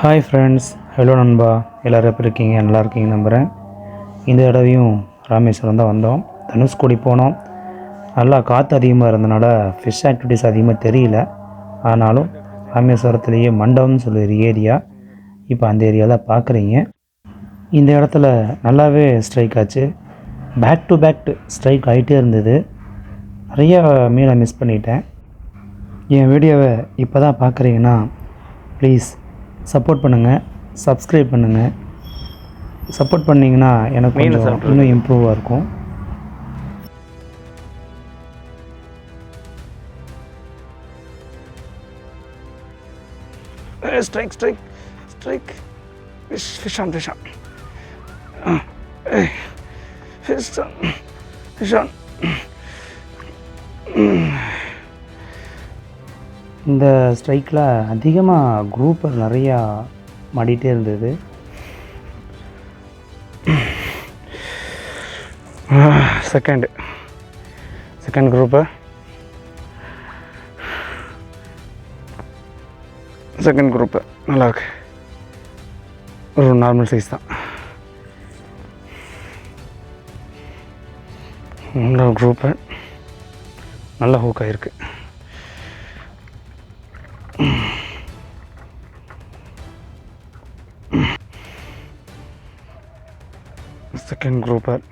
Hi friends, hello நண்பா. எல்லோரும் எப்படி இருக்கீங்க? நல்லா இருக்கீங்க நம்புகிறேன். இந்த தடவையும் ராமேஸ்வரம் தான் வந்தோம். தனுஷ்கோடி போனோம். நல்லா காற்று அதிகமாக இருந்தனால ஃபிஷ் ஆக்டிவிட்டிஸ் அதிகமாக தெரியல. ஆனாலும் ராமேஸ்வரத்துலேயே மண்டபம்னு சொல்லி ஒரு ஏரியா, இப்போ அந்த ஏரியாவில் பார்க்குறீங்க. இந்த இடத்துல நல்லாவே ஸ்ட்ரைக் ஆச்சு. பேக் டு பேக் ஸ்ட்ரைக் ஆகிட்டே இருந்தது. நிறைய மீனை மிஸ் பண்ணிட்டேன். என் வீடியோவை இப்போ தான் பார்க்குறீங்கன்னா ப்ளீஸ் சப்போர்ட் பண்ணுங்கள், சப்ஸ்கிரைப் பண்ணுங்கள். சப்போர்ட் பண்ணிங்கன்னா எனக்கு கொஞ்சம் இன்னும் இம்ப்ரூவாக இருக்கும். Strike strike strike fish on fish on fish on fish on. இந்த ஸ்ட்ரைக்கில் அதிகமாக குரூப்பர் நிறையா மாடிகிட்டே இருந்தது. செகண்ட் குரூப்பு நல்லாயிருக்கு. ஒரு நார்மல் சைஸ் தான். நல்ல குரூப்பு, நல்ல ஹூக் ஆகிருக்கு. Second குரூப்பர்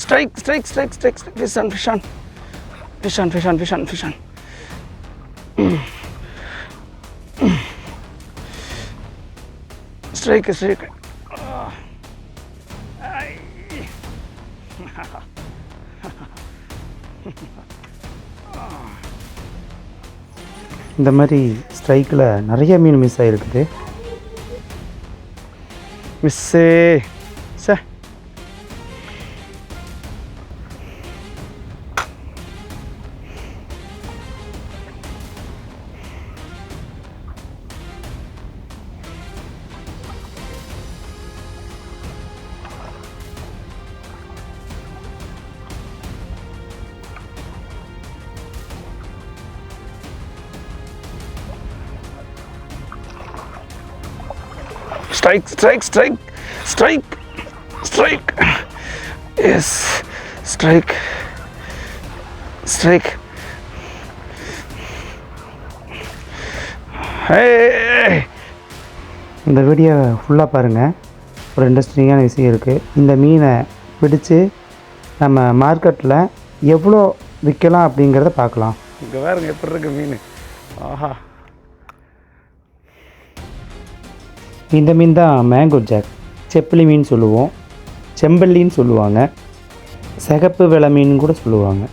strike fish on strike இந்த மாதிரி ஸ்ட்ரைக்கில் நிறைய மீன் மிஸ் ஆகிருக்குது. மிஸ்ஸே sir. Strike. Yes, strike. Hey. இந்த வீடியோ ஃபுல்லாக பாருங்கள். ஒரு இன்ட்ரெஸ்டிங்கான விஷயம் இருக்குது. இந்த மீனை பிடிச்சு நம்ம மார்க்கெட்டில் எவ்வளோ விற்கலாம் அப்படிங்கிறத பார்க்கலாம். இங்கே பாருங்க எப்படி இருக்கு மீன். ஆஹா, இந்த மீன் தான் மேங்கோ ஜாக். செப்பலி மீன் சொல்லுவோம், செம்பல்லின்னு சொல்லுவாங்க, சிகப்பு வெலை மீன் கூட சொல்லுவாங்க.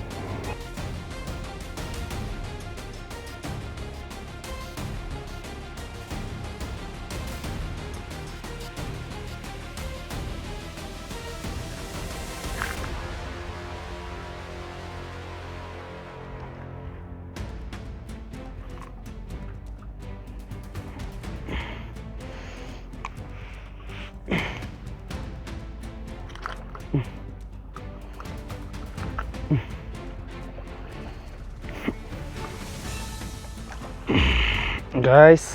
காய்ஸ்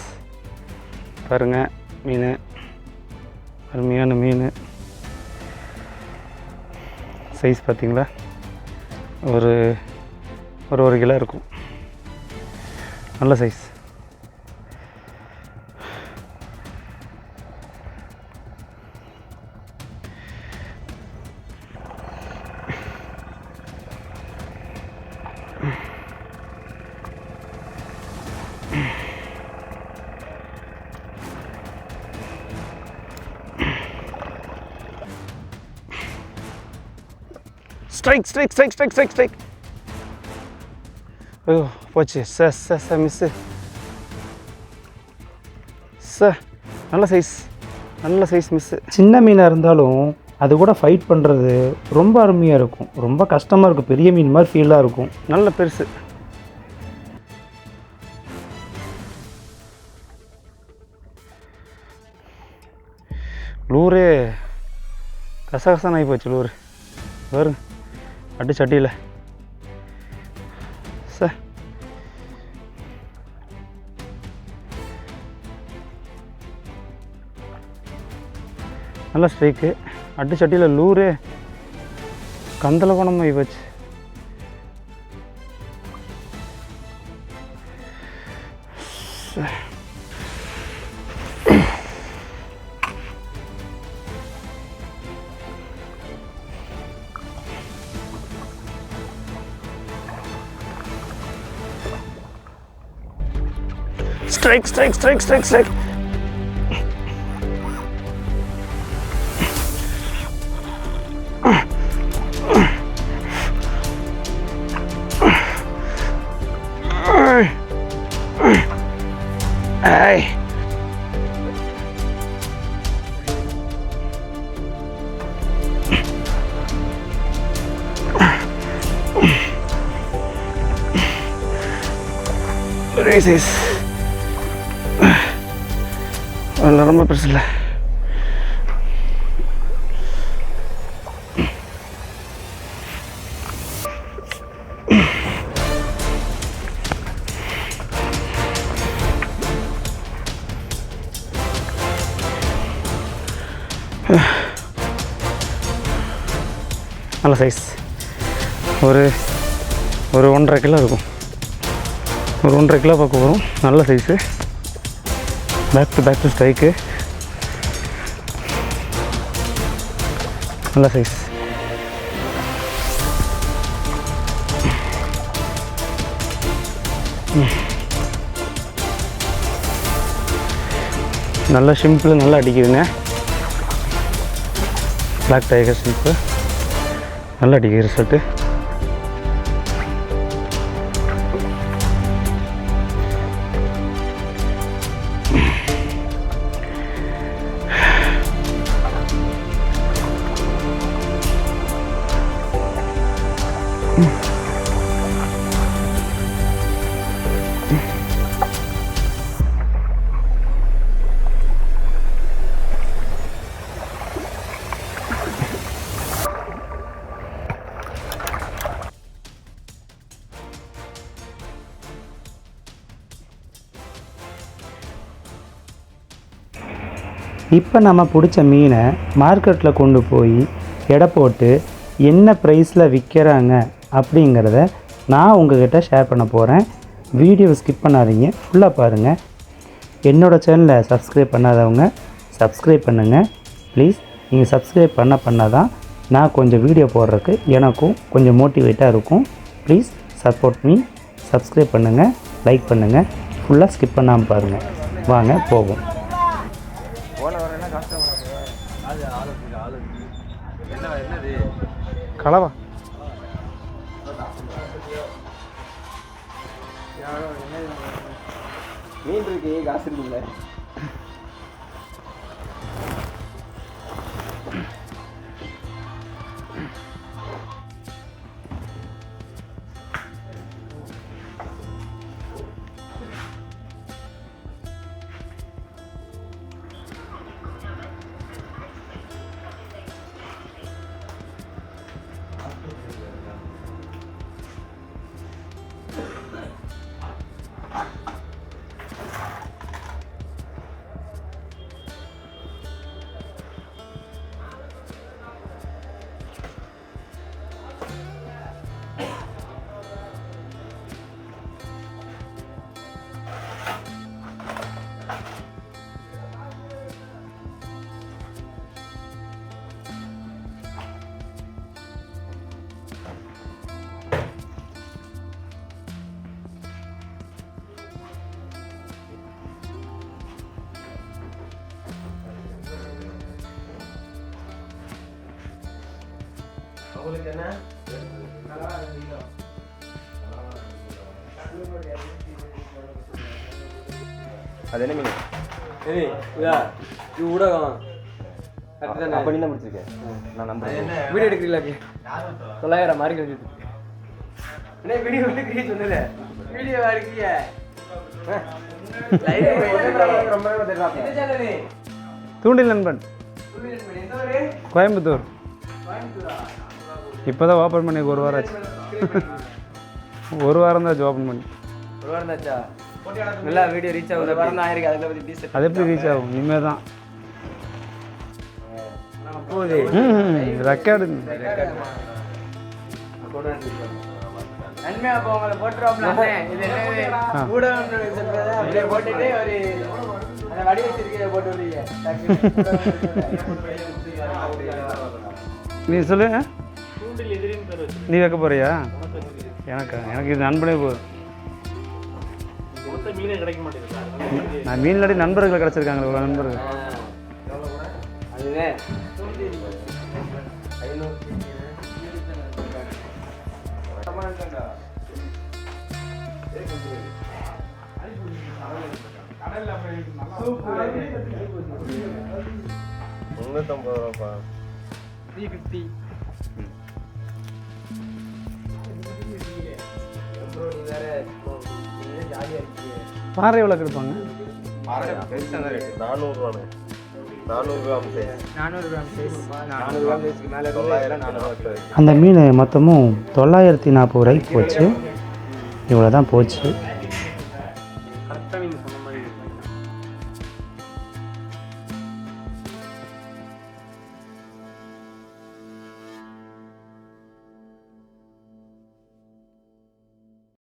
பாருங்கள், மீன் அருமையான மீன். சைஸ் பார்த்தீங்களா? ஒரு கிலோ இருக்கும். நல்ல size. Strike strike strike strike strike strike. ஐயோ போச்சு sir sir sir miss sir. நல்ல சைஸ் மிஸ்ஸு. சின்ன மீனாக இருந்தாலும் அது கூட ஃபைட் பண்ணுறது ரொம்ப அருமையாக இருக்கும், ரொம்ப கஷ்டமாக இருக்கும், பெரிய மீன் மாதிரி ஃபீலாக இருக்கும். நல்ல பெருசு. லூரே கசகசன்னு ஆகி போச்சு. லூரு பாருங்க அடி சட்டியில் சார். நல்ல ஸ்ட்ரைக்கு. அடி சட்டியில் லூரே கந்தல குணம் ஆகி போச்சு. Strike, strike, strike, strike, strike. Hey. Very nice. ரொம்ப பெருசு இல்லை. நல்ல சைஸ். ஒரு 1.5 கிலோ இருக்கும். ஒரு 1.5 கிலோ பக்கம் வரும். நல்ல சைஸு. Back to strike. நல்ல சைஸ். நல்ல ஷிம்பிள் நல்லா அடிக்குதுங்க. பிளாக் டைகர் ஷிம்ப்பு நல்லா அடிக்குது ரிசல்ட்டு. இப்போ நம்ம பிடிச்ச மீனை மார்க்கெட்டில் கொண்டு போய் எடை போட்டு என்ன ப்ரைஸில் விற்கிறாங்க அப்படிங்கிறத நான் உங்கள்கிட்ட ஷேர் பண்ண போகிறேன். வீடியோவை ஸ்கிப் பண்ணாதீங்க, ஃபுல்லாக பாருங்கள். என்னோடய சேனலை சப்ஸ்கிரைப் பண்ணாதவங்க சப்ஸ்கிரைப் பண்ணுங்கள் ப்ளீஸ். நீங்கள் சப்ஸ்கிரைப் பண்ணால் தான் நான் கொஞ்சம் வீடியோ போடுறதுக்கு எனக்கும் கொஞ்சம் மோட்டிவேட்டாக இருக்கும். Please support me. சப்ஸ்கிரைப் பண்ணுங்கள், லைக் பண்ணுங்கள், ஃபுல்லாக ஸ்கிப் பண்ணாமல் பாருங்கள். வாங்க போவோம். கலவா மீன் இருக்கு, காசு இருக்குல்ல. உங்களுக்கு என்ன அது என்ன மீன்? ஏய் இது ஊடகம் அப்ப நீ தான் முடிச்சிருக்கேன். நான் நம்புறேன். வீடியோ எடுக்கிறீங்களா? 900 மார்க் எடுத்து. என்ன வீடியோ எடுக்கிறீங்க சொன்னல? வீடியோ எடுக்கிறீங்க. லைவ் ரொம்ப நேரம் தெரியல. இந்த சேனல் தூண்டில் நண்பன் எந்த ஊரு? கோயம்புத்தூர். கோயம்புத்தூரா? இப்போ தான் ஓப்பன் பண்ணி ஒரு வாரம் ஆச்சு. ஒரு வாரம் தான் ஓப்பன் பண்ணி. ஒரு வாரம் தாச்சா? நல்லா வீடியோ ரீச் ஆகுது. ஒரு வாரம் தான் ஆயிருக்கு. அதுல பத்தி டீசர்ட் அது எப்படி ரீச் ஆகும்? இனிமேல் தான் போகுது. ரெக்கார்டு. நன்மையா அப்போ உங்களை போட்டுருவோம்ல. இது என்ன ஊடகம் சொல்றத அப்படியே போட்டுட்டு ஒரு அந்த வடி வச்சிருக்கீங்க போட்டு விடுறீங்க. நீ சொல்லு. நீ வைக்க போறியா? எனக்கு இது நண்பனே போதும். நான் மீன் நடி நண்பர்கள் கிடச்சிருக்காங்க. இவ்வளோ நண்பர்கள். அதுவே $350. 350. பாறை எவ்வளோ கொடுப்பாங்க? 400 கிராம் சைஸ். 400 கிராம் சைஸ்க்கு மேலே 900. அந்த மீன் மொத்தமும் 940 ரூபாய்க்கு போச்சு. இவ்வளோ தான் போச்சு. கரெக்டாக நீங்கள் சொன்ன மாதிரி